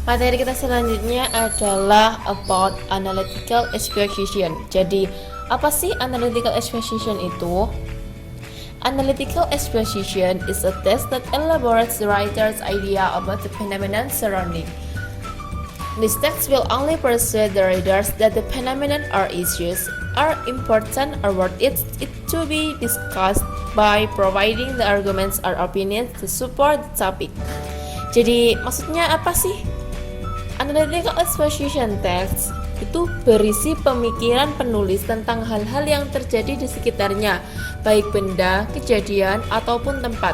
Materi kita selanjutnya adalah about analytical exposition. Jadi, apa sih analytical exposition itu? Analytical exposition is a text that elaborates the writer's idea about the phenomenon surrounding. This text will only persuade the readers that the phenomenon or issues are important or worth it to be discussed by providing the arguments or opinions to support the topic. Jadi, maksudnya apa sih? Analytical exposition text itu berisi pemikiran penulis tentang hal-hal yang terjadi di sekitarnya, baik benda, kejadian, ataupun tempat.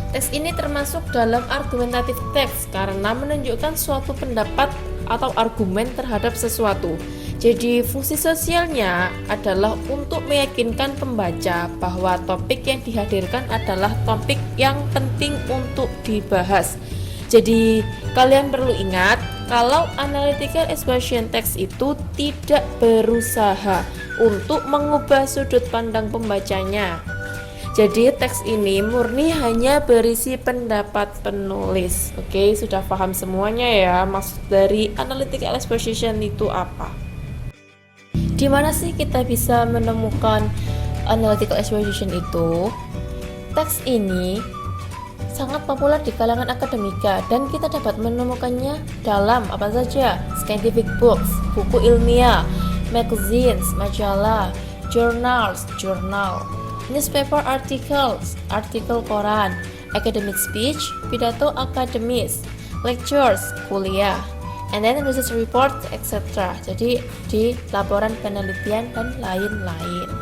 Teks ini termasuk dalam argumentatif teks karena menunjukkan suatu pendapat atau argumen terhadap sesuatu. Jadi fungsi sosialnya adalah untuk meyakinkan pembaca bahwa topik yang dihadirkan adalah topik yang penting untuk dibahas. Jadi kalian perlu ingat kalau analytical exposition text itu tidak berusaha untuk mengubah sudut pandang pembacanya. Jadi teks ini murni hanya berisi pendapat penulis. Oke, sudah paham semuanya ya maksud dari analytical exposition itu apa? Di mana sih kita bisa menemukan analytical exposition itu? Teks ini sangat populer di kalangan akademika dan kita dapat menemukannya dalam apa saja? Scientific books, buku ilmiah, magazines, majalah, journals, jurnal, newspaper articles, artikel koran, academic speech, pidato akademis, lectures, kuliah, and then research report, etc. Jadi di laporan penelitian dan lain-lain.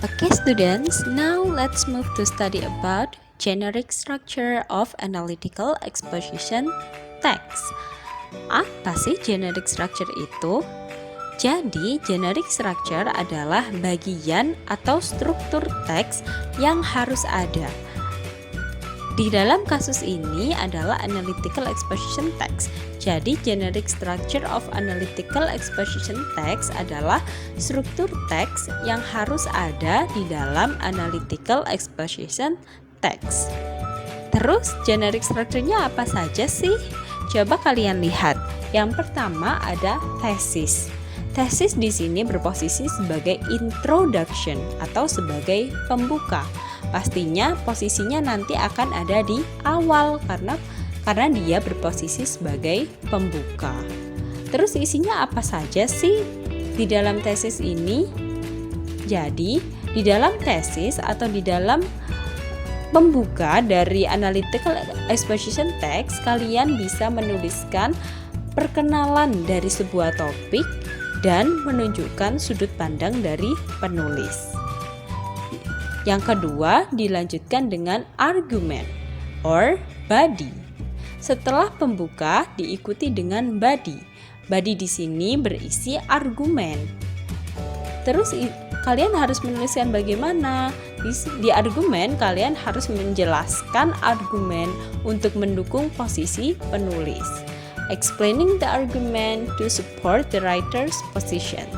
Okay students, now let's move to study about generic structure of analytical exposition text. Apa sih generic structure itu? Jadi, generic structure adalah bagian atau struktur teks yang harus ada. Di dalam kasus ini adalah analytical exposition text. Jadi, generic structure of analytical exposition text adalah struktur teks yang harus ada di dalam analytical exposition text. Terus, generic structure-nya apa saja sih? Coba kalian lihat. Yang pertama ada thesis. Thesis di sini berposisi sebagai introduction atau sebagai pembuka. Pastinya posisinya nanti akan ada di awal karena dia berposisi sebagai pembuka. Terus isinya apa saja sih di dalam tesis ini? Jadi, di dalam tesis atau di dalam pembuka dari analytical exposition text, kalian bisa menuliskan perkenalan dari sebuah topik dan menunjukkan sudut pandang dari penulis. Yang kedua, dilanjutkan dengan argumen or body. Setelah pembuka diikuti dengan body. Body di sini berisi argumen. Terus kalian harus menuliskan bagaimana. Di argumen kalian harus menjelaskan argumen untuk mendukung posisi penulis. Explaining the argument to support the writer's position.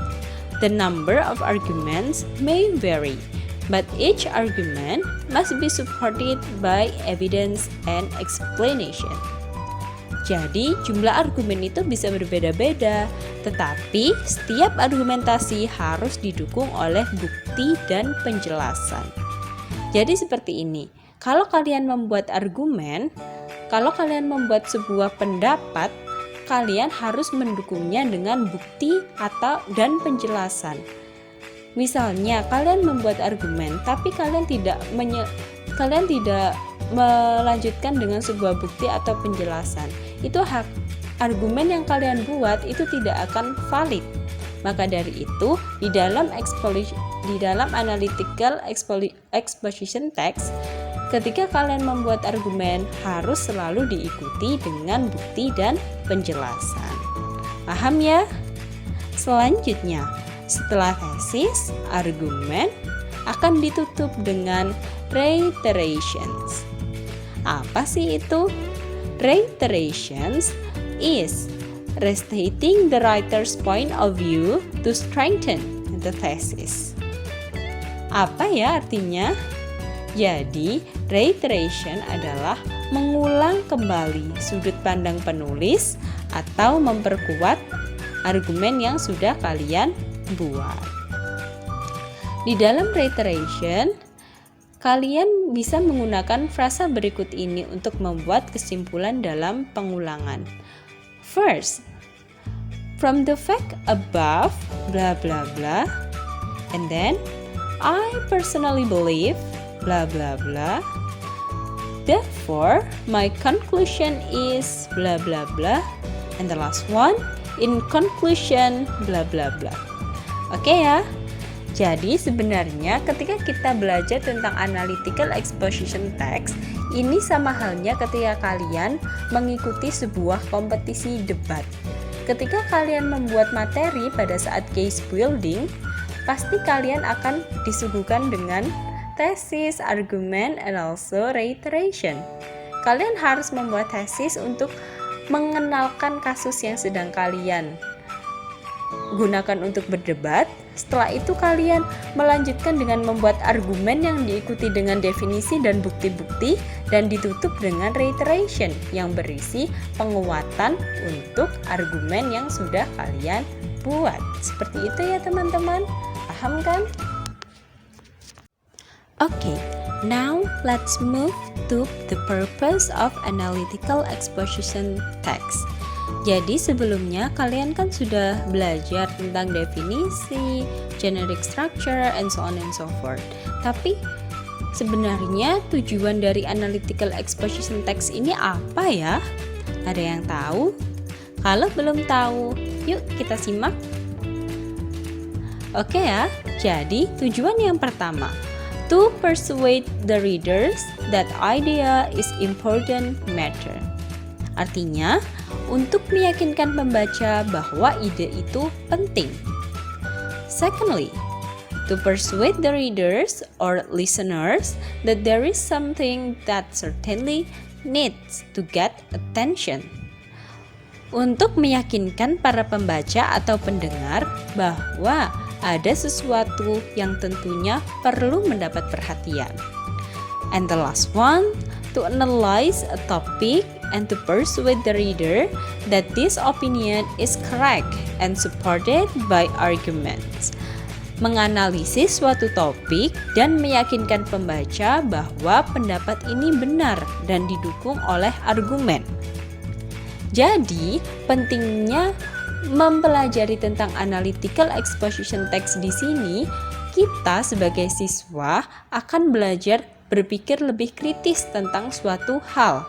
The number of arguments may vary, but each argument must be supported by evidence and explanation. Jadi, jumlah argumen itu bisa berbeda-beda, tetapi setiap argumentasi harus didukung oleh bukti dan penjelasan. Jadi seperti ini, kalau kalian membuat argumen, kalau kalian membuat sebuah pendapat, kalian harus mendukungnya dengan bukti dan penjelasan. Misalnya kalian membuat argumen tapi kalian tidak melanjutkan dengan sebuah bukti atau penjelasan. Itu argumen yang kalian buat itu tidak akan valid. Maka dari itu di dalam analytical exposition text, ketika kalian membuat argumen harus selalu diikuti dengan bukti dan penjelasan. Paham ya? Selanjutnya, setelah tesis, argumen akan ditutup dengan reiterations. Apa sih itu? Reiterations is restating the writer's point of view to strengthen the thesis. Apa ya artinya? Jadi, reiteration adalah mengulang kembali sudut pandang penulis atau memperkuat argumen yang sudah kalian buat. Di dalam reiteration, kalian bisa menggunakan frasa berikut ini untuk membuat kesimpulan dalam pengulangan. First, from the fact above, blah blah blah, and then I personally believe, blah blah blah. Therefore, my conclusion is blah blah blah. And the last one, in conclusion, blah blah blah. Oke ya. Jadi sebenarnya ketika kita belajar tentang analytical exposition text, ini sama halnya ketika kalian mengikuti sebuah kompetisi debat. Ketika kalian membuat materi pada saat case building, pasti kalian akan disuguhkan dengan tesis, argumen, and also reiteration. Kalian harus membuat tesis untuk mengenalkan kasus yang sedang kalian gunakan untuk berdebat. Setelah itu kalian melanjutkan dengan membuat argumen yang diikuti dengan definisi dan bukti-bukti dan ditutup dengan reiteration yang berisi penguatan untuk argumen yang sudah kalian buat. Seperti itu ya teman-teman. Paham kan? Okay, now let's move to the purpose of analytical exposition text. Jadi sebelumnya kalian kan sudah belajar tentang definisi, generic structure, and so on and so forth. Tapi sebenarnya tujuan dari analytical exposition text ini apa ya? Ada yang tahu? Kalau belum tahu, yuk kita simak. Oke ya, jadi tujuan yang pertama, to persuade the readers that idea is important matter. Artinya, untuk meyakinkan pembaca bahwa ide itu penting. Secondly, to persuade the readers or listeners that there is something that certainly needs to get attention. Untuk meyakinkan para pembaca atau pendengar bahwa ada sesuatu yang tentunya perlu mendapat perhatian. And the last one, to analyze a topic and to persuade the reader that this opinion is correct and supported by arguments. Menganalisis suatu topik dan meyakinkan pembaca bahwa pendapat ini benar dan didukung oleh argumen. Jadi, pentingnya mempelajari tentang analytical exposition text di sini, kita sebagai siswa akan belajar berpikir lebih kritis tentang suatu hal.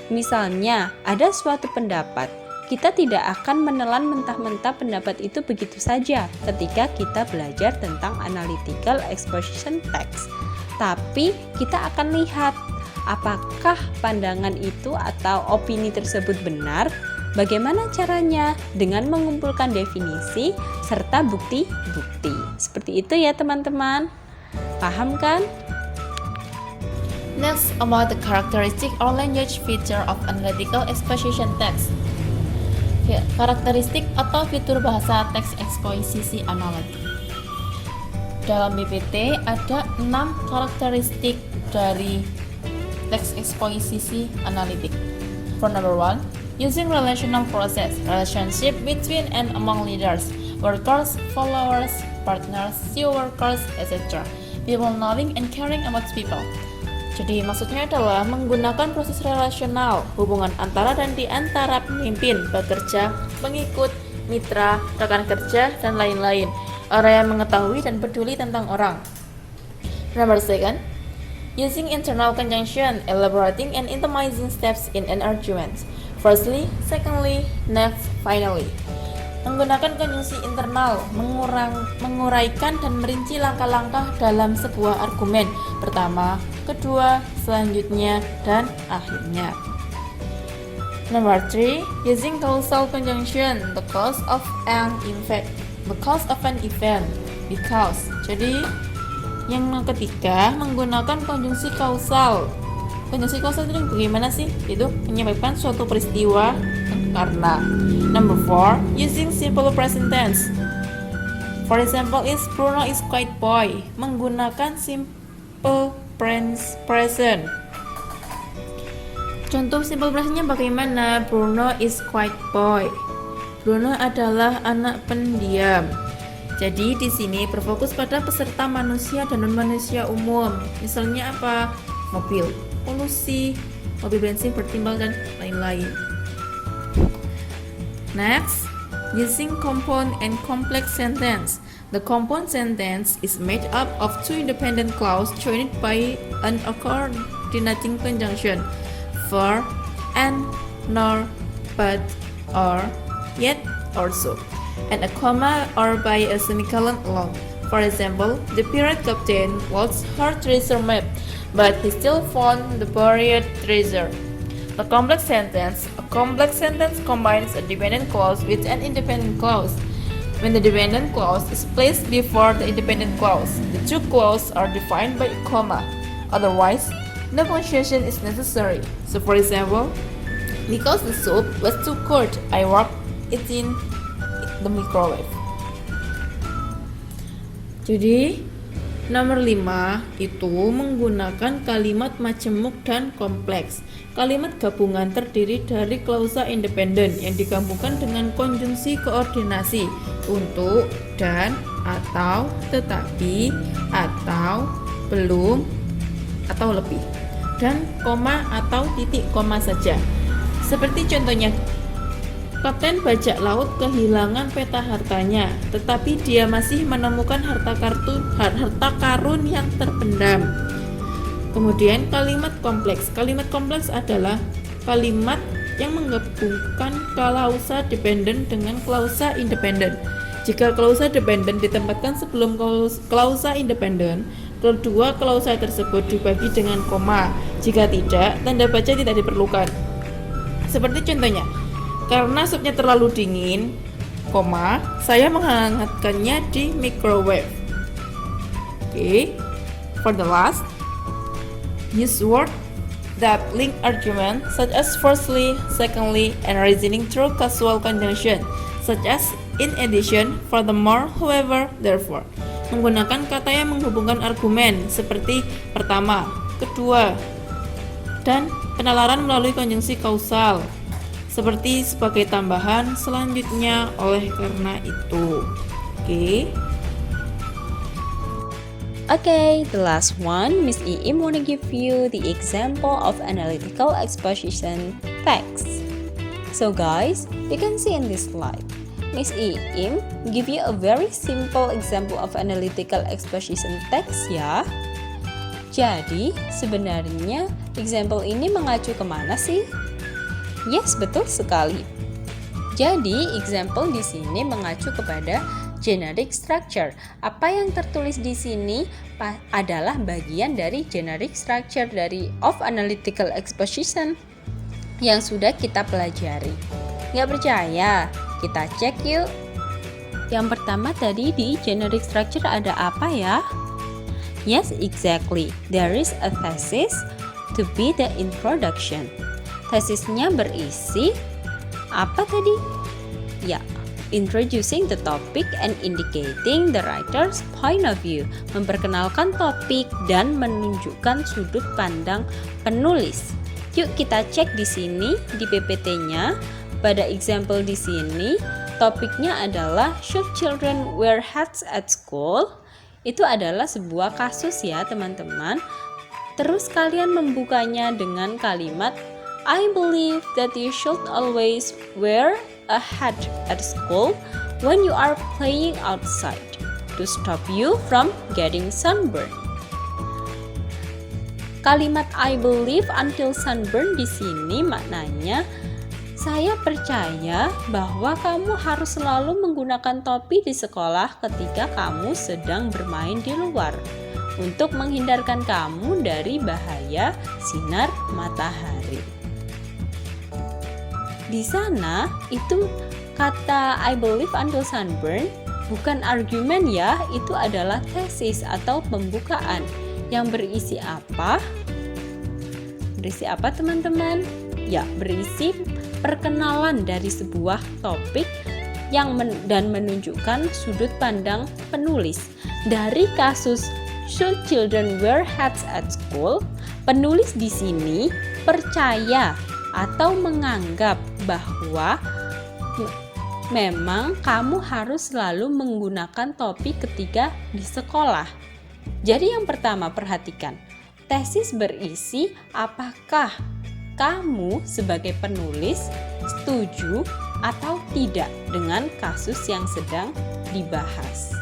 Misalnya, ada suatu pendapat, kita tidak akan menelan mentah-mentah pendapat itu begitu saja ketika kita belajar tentang analytical exposition text. Tapi, kita akan lihat apakah pandangan itu atau opini tersebut benar, bagaimana caranya dengan mengumpulkan definisi serta bukti-bukti. Seperti itu ya teman-teman. Paham kan? Next, about the characteristic or language feature of analytical exposition text. Karakteristik atau fitur bahasa teks eksposisi analitik. Dalam BPT ada 6 karakteristik dari teks eksposisi analitik. For number 1, using relational process, relationship between and among leaders, workers, followers, partners, co-workers, etc. People knowing and caring about people. Jadi maksudnya adalah menggunakan proses relasional, hubungan antara dan di antara pemimpin, pekerja, pengikut, mitra, rekan kerja, dan lain-lain. Orang yang mengetahui dan peduli tentang orang. Number 2, using internal conjunction, elaborating and itemizing steps in an argument. Firstly, secondly, next, finally. Menggunakan konjungsi internal, menguraikan dan merinci langkah-langkah dalam sebuah argumen. Pertama, kedua, selanjutnya, dan akhirnya. Number 3, using causal conjunction, the cause of an event. Because. Jadi, yang ketiga, menggunakan konjungsi kausal. Konjungsi kausal itu bagaimana sih? Itu menyebabkan suatu peristiwa karena. Number 4, using simple present tense. For example, Bruno is quite boy. Menggunakan simple present. Contoh simple presentnya bagaimana? Bruno is quiet boy. Bruno adalah anak pendiam. Jadi di sini berfokus pada peserta manusia dan non-manusia umum. Misalnya apa? Mobil, polusi, mobil bensin bertimbal dan lain-lain. Next, using compound and complex sentence. The compound sentence is made up of two independent clauses joined by an coordinating conjunction. For, and, nor, but, or, yet, also, and a comma or by a semicolon alone. For example, the pirate captain lost her treasure map, but he still found the buried treasure. A complex sentence combines a dependent clause with an independent clause. When the dependent clause is placed before the independent clause, the two clauses are defined by a comma. Otherwise, no punctuation is necessary. So for example, because the soup was too cold, I warmed it in the microwave. Jadi, nomor 5 itu menggunakan kalimat majemuk dan kompleks. Kalimat gabungan terdiri dari klausa independen yang digabungkan dengan konjungsi koordinasi untuk, dan, atau, tetapi, atau, belum, atau lebih, dan koma atau titik koma saja. Seperti contohnya, Kapten bajak laut kehilangan peta hartanya, tetapi dia masih menemukan harta karun yang terpendam. Kemudian kalimat kompleks. Kalimat kompleks adalah kalimat yang menggabungkan klausa dependen dengan klausa independen. Jika klausa dependen ditempatkan sebelum klausa independen, kedua klausa tersebut dibagi dengan koma. Jika tidak, tanda baca tidak diperlukan. Seperti contohnya, karena supnya terlalu dingin, koma, saya menghangatkannya di microwave. For the last, use words that link argument such as firstly, secondly, and reasoning through causal conjunction such as in addition, furthermore, however, therefore. Menggunakan kata yang menghubungkan argumen seperti pertama, kedua, dan penalaran melalui konjungsi kausal seperti sebagai tambahan, selanjutnya, oleh karena itu. Okay, the last one, Miss Iim wanna give you the example of analytical exposition text. So guys, you can see in this slide, Miss Iim give you a very simple example of analytical exposition text ya. Jadi, sebenarnya example ini mengacu kemana sih? Yes, betul sekali. Jadi, example di sini mengacu kepada generic structure. Apa yang tertulis di sini adalah bagian dari generic structure of analytical exposition yang sudah kita pelajari. Nggak percaya? Kita cek yuk. Yang pertama tadi di generic structure ada apa ya? Yes, exactly. There is a thesis to be the introduction. Tesisnya berisi apa tadi? Ya, introducing the topic and indicating the writer's point of view. Memperkenalkan topik dan menunjukkan sudut pandang penulis. Yuk kita cek di sini di PPT-nya. Pada example di sini, topiknya adalah Should Children Wear Hats at School? Itu adalah sebuah kasus ya teman-teman. Terus kalian membukanya dengan kalimat I believe that you should always wear a hat at school when you are playing outside to stop you from getting sunburn. Kalimat I believe until sunburn di sini maknanya saya percaya bahwa kamu harus selalu menggunakan topi di sekolah ketika kamu sedang bermain di luar untuk menghindarkan kamu dari bahaya sinar matahari. Di sana itu kata I believe until sunburn bukan argumen ya, itu adalah tesis atau pembukaan yang berisi apa? Berisi apa teman-teman? Ya, berisi perkenalan dari sebuah topik dan menunjukkan sudut pandang penulis. Dari kasus Should Children Wear Hats at School, Penulis di sini percaya atau menganggap bahwa memang kamu harus selalu menggunakan topi ketika di sekolah. Jadi yang pertama perhatikan, tesis berisi apakah kamu sebagai penulis setuju atau tidak dengan kasus yang sedang dibahas.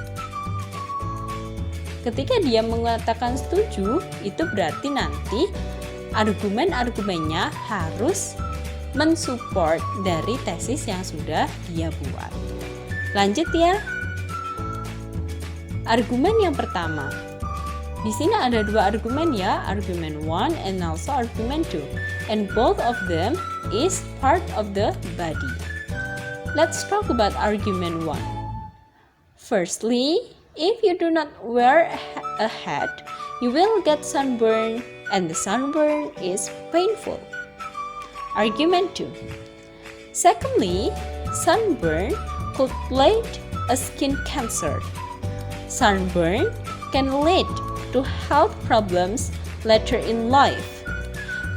Ketika dia mengatakan setuju, itu berarti nanti argumen-argumennya harus mensupport dari tesis yang sudah dia buat. Lanjut ya. Argumen yang pertama. Di sini ada dua argumen ya, argument 1 and also argument 2. And both of them is part of the body. Let's talk about argument 1. Firstly, if you do not wear a hat, you will get sunburn and the sunburn is painful. Argument 2. Secondly, sunburn could lead a skin cancer. Sunburn can lead to health problems later in life.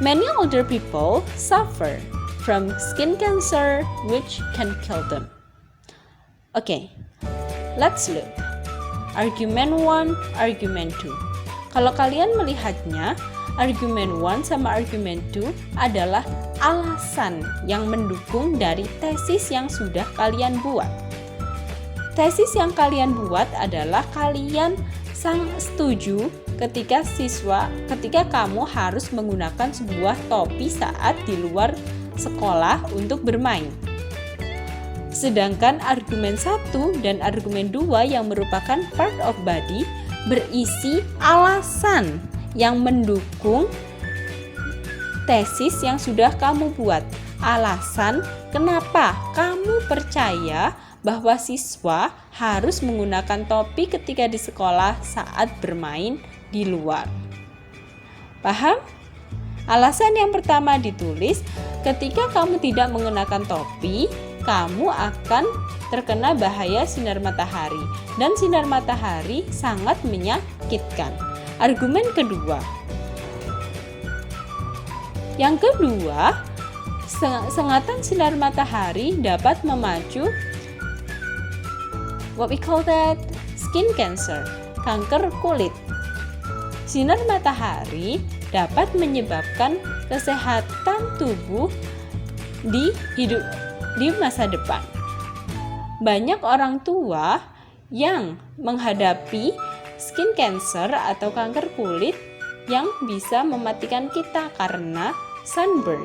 Many older people suffer from skin cancer which can kill them. Okay, let's look. Argument 1, argument 2. Kalau kalian melihatnya, argument 1 sama argument 2 adalah alasan yang mendukung dari tesis yang sudah kalian buat. Tesis yang kalian buat adalah kalian sangat setuju ketika kamu harus menggunakan sebuah topi saat di luar sekolah untuk bermain. Sedangkan argumen 1 dan argumen 2 yang merupakan part of body berisi alasan yang mendukung tesis yang sudah kamu buat. Alasan kenapa kamu percaya bahwa siswa harus menggunakan topi ketika di sekolah saat bermain di luar. Paham? Alasan yang pertama ditulis, ketika kamu tidak menggunakan topi, kamu akan terkena bahaya sinar matahari dan sinar matahari sangat menyakitkan. Argumen kedua. Yang kedua, sengatan sinar matahari dapat memacu what we call that skin cancer, kanker kulit. Sinar matahari dapat menyebabkan kesehatan tubuh di masa depan. Banyak orang tua yang menghadapi skin cancer atau kanker kulit yang bisa mematikan kita karena sunburn.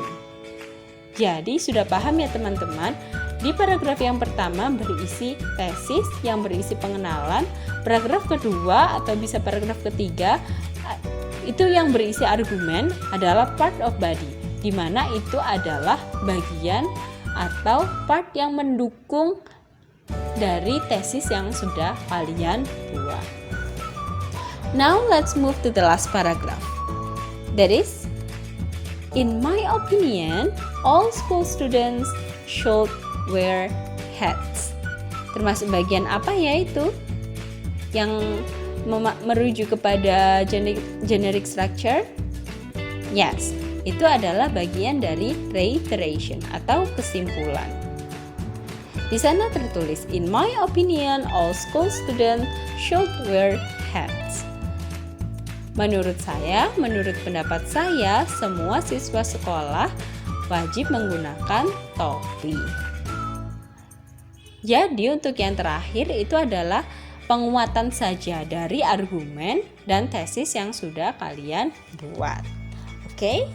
Jadi sudah paham ya teman-teman? Di paragraf yang pertama berisi tesis yang berisi pengenalan, paragraf kedua atau bisa paragraf ketiga itu yang berisi argumen adalah part of body, di mana itu adalah bagian atau part yang mendukung dari tesis yang sudah kalian buat. Now let's move to the last paragraph. That is, in my opinion, all school students should wear hats. Termasuk bagian apa ya itu? Yang merujuk kepada generic structure? Yes, itu adalah bagian dari reiteration atau kesimpulan. Di sana tertulis, in my opinion, all school students should wear hats. Menurut pendapat saya, semua siswa sekolah wajib menggunakan topi. Jadi untuk yang terakhir itu adalah penguatan saja dari argumen dan tesis yang sudah kalian buat. Oke?